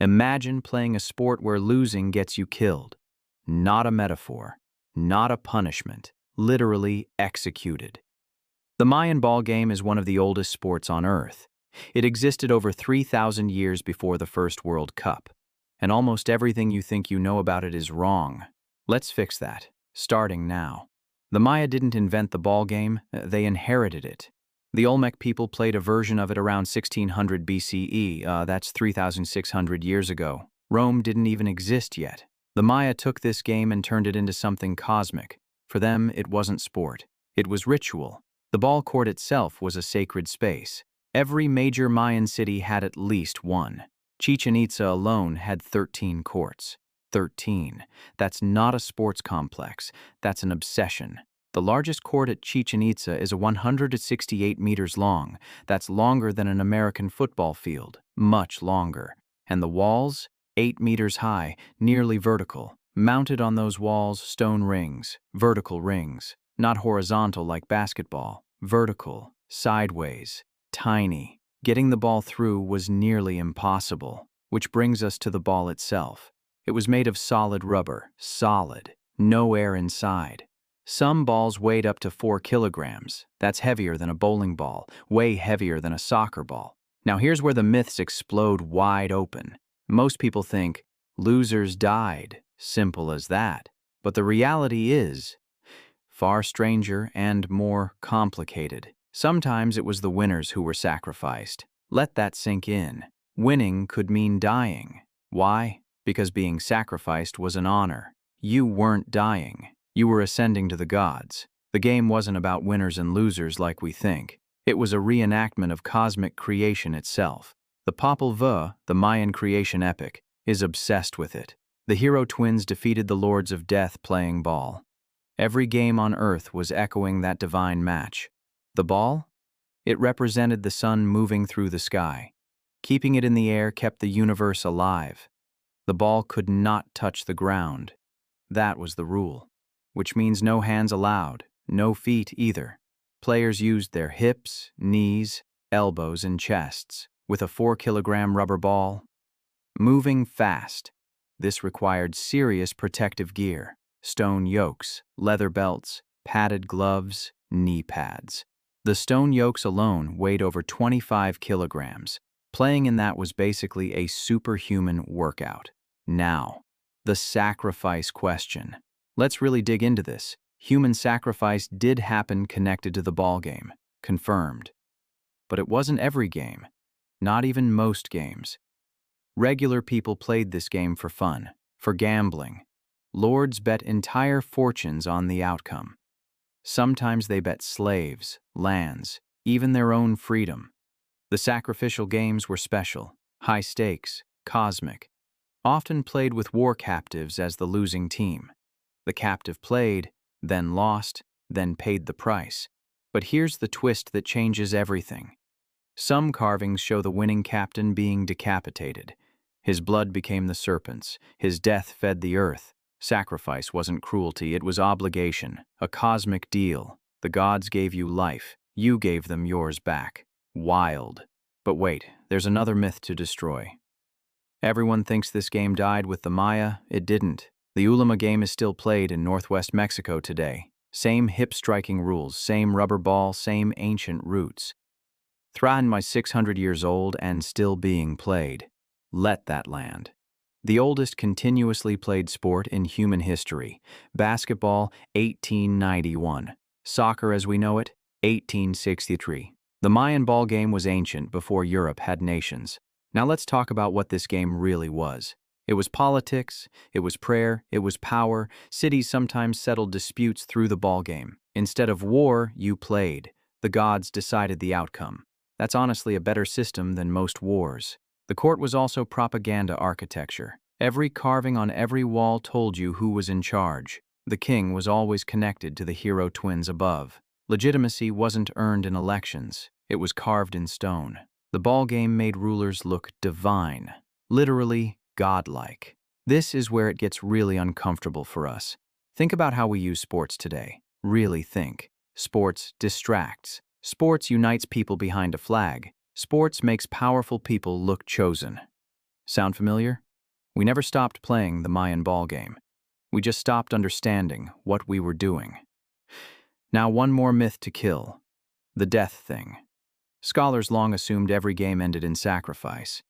Imagine playing a sport where losing gets you killed. Not a metaphor, not a punishment, literally executed. The Mayan ball game is one of the oldest sports on Earth. It existed over 3,000 years before the First World Cup. And almost everything you think you know about it is wrong. Let's fix that, starting now. The Maya didn't invent the ball game, they inherited it. The Olmec people played a version of it around 1600 BCE, that's 3,600 years ago. Rome didn't even exist yet. The Maya took this game and turned it into something cosmic. For them, it wasn't sport. It was ritual. The ball court itself was a sacred space. Every major Mayan city had at least one. Chichen Itza alone had 13 courts. 13. That's not a sports complex. That's an obsession. The largest court at Chichen Itza is 168 meters long. That's longer than an American football field. Much longer. And the walls? 8 meters high, nearly vertical. Mounted on those walls, stone rings. Vertical rings. Not horizontal like basketball. Vertical. Sideways. Tiny. Getting the ball through was nearly impossible. Which brings us to the ball itself. It was made of solid rubber. Solid. No air inside. Some balls weighed up to 4 kilograms. That's heavier than a bowling ball, way heavier than a soccer ball. Now here's where the myths explode wide open. Most people think, losers died. Simple as that. But the reality is far stranger and more complicated. Sometimes it was the winners who were sacrificed. Let that sink in. Winning could mean dying. Why? Because being sacrificed was an honor. You weren't dying. You were ascending to the gods. The game wasn't about winners and losers like we think. It was a reenactment of cosmic creation itself. The Popol Vuh, the Mayan creation epic, is obsessed with it. The hero twins defeated the lords of death playing ball. Every game on Earth was echoing that divine match. The ball? It represented the sun moving through the sky. Keeping it in the air kept the universe alive. The ball could not touch the ground. That was the rule. Which means no hands allowed, no feet either. Players used their hips, knees, elbows, and chests, with a 4-kilogram rubber ball. Moving fast. This required serious protective gear, stone yokes, leather belts, padded gloves, knee pads. The stone yokes alone weighed over 25 kilograms. Playing in that was basically a superhuman workout. Now, the sacrifice question. Let's really dig into this. Human sacrifice did happen connected to the ball game. Confirmed. But it wasn't every game. Not even most games. Regular people played this game for fun, for gambling. Lords bet entire fortunes on the outcome. Sometimes they bet slaves, lands, even their own freedom. The sacrificial games were special, high stakes, cosmic, often played with war captives as the losing team. The captive played, then lost, then paid the price. But here's the twist that changes everything. Some carvings show the winning captain being decapitated. His blood became the serpent's, his death fed the earth. Sacrifice wasn't cruelty, it was obligation, a cosmic deal. The gods gave you life, you gave them yours back. Wild. But wait, there's another myth to destroy. Everyone thinks this game died with the Maya. It didn't. The Ulama game is still played in northwest Mexico today. Same hip-striking rules, same rubber ball, same ancient roots. Thrahan my 600 years old and still being played. Let that land. The oldest continuously played sport in human history. Basketball, 1891. Soccer as we know it, 1863. The Mayan ball game was ancient before Europe had nations. Now let's talk about what this game really was. It was politics, it was prayer, it was power. Cities sometimes settled disputes through the ball game. Instead of war, you played. The gods decided the outcome. That's honestly a better system than most wars. The court was also propaganda architecture. Every carving on every wall told you who was in charge. The king was always connected to the hero twins above. Legitimacy wasn't earned in elections. It was carved in stone. The ball game made rulers look divine, literally godlike. This is where it gets really uncomfortable for us. Think about how we use sports today. Really think. Sports distracts. Sports unites people behind a flag. Sports makes powerful people look chosen. Sound familiar? We never stopped playing the Mayan ball game. We just stopped understanding what we were doing. Now one more myth to kill. The death thing. Scholars long assumed every game ended in sacrifice.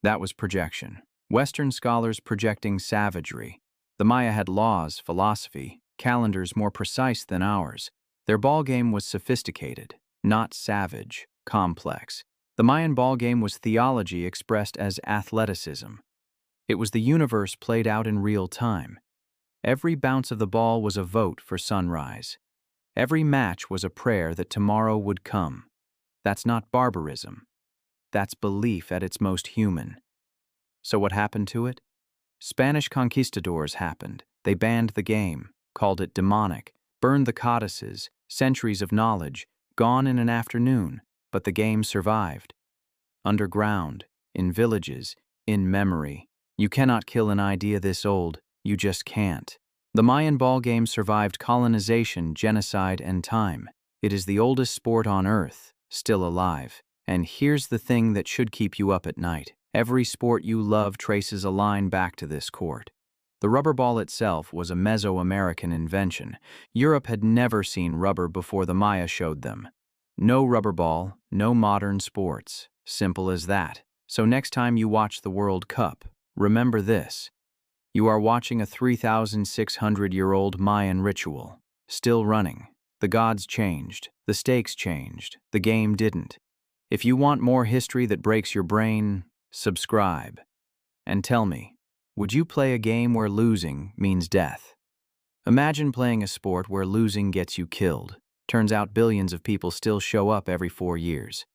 That was projection. Western scholars projecting savagery. The Maya had laws, philosophy, calendars more precise than ours. Their ball game was sophisticated, not savage, complex. The Mayan ball game was theology expressed as athleticism. It was the universe played out in real time. Every bounce of the ball was a vote for sunrise. Every match was a prayer that tomorrow would come. That's not barbarism. That's belief at its most human. So what happened to it? Spanish conquistadors happened. They banned the game, called it demonic, burned the codices, centuries of knowledge, gone in an afternoon, but the game survived. Underground, in villages, in memory. You cannot kill an idea this old, you just can't. The Mayan ball game survived colonization, genocide, and time. It is the oldest sport on Earth, still alive. And here's the thing that should keep you up at night. Every sport you love traces a line back to this court. The rubber ball itself was a Mesoamerican invention. Europe had never seen rubber before the Maya showed them. No rubber ball, no modern sports. Simple as that. So next time you watch the World Cup, remember this. You are watching a 3,600-year-old Mayan ritual. Still running. The gods changed. The stakes changed. The game didn't. If you want more history that breaks your brain, subscribe. And tell me, would you play a game where losing means death? Imagine playing a sport where losing gets you killed. Turns out billions of people still show up every 4 years.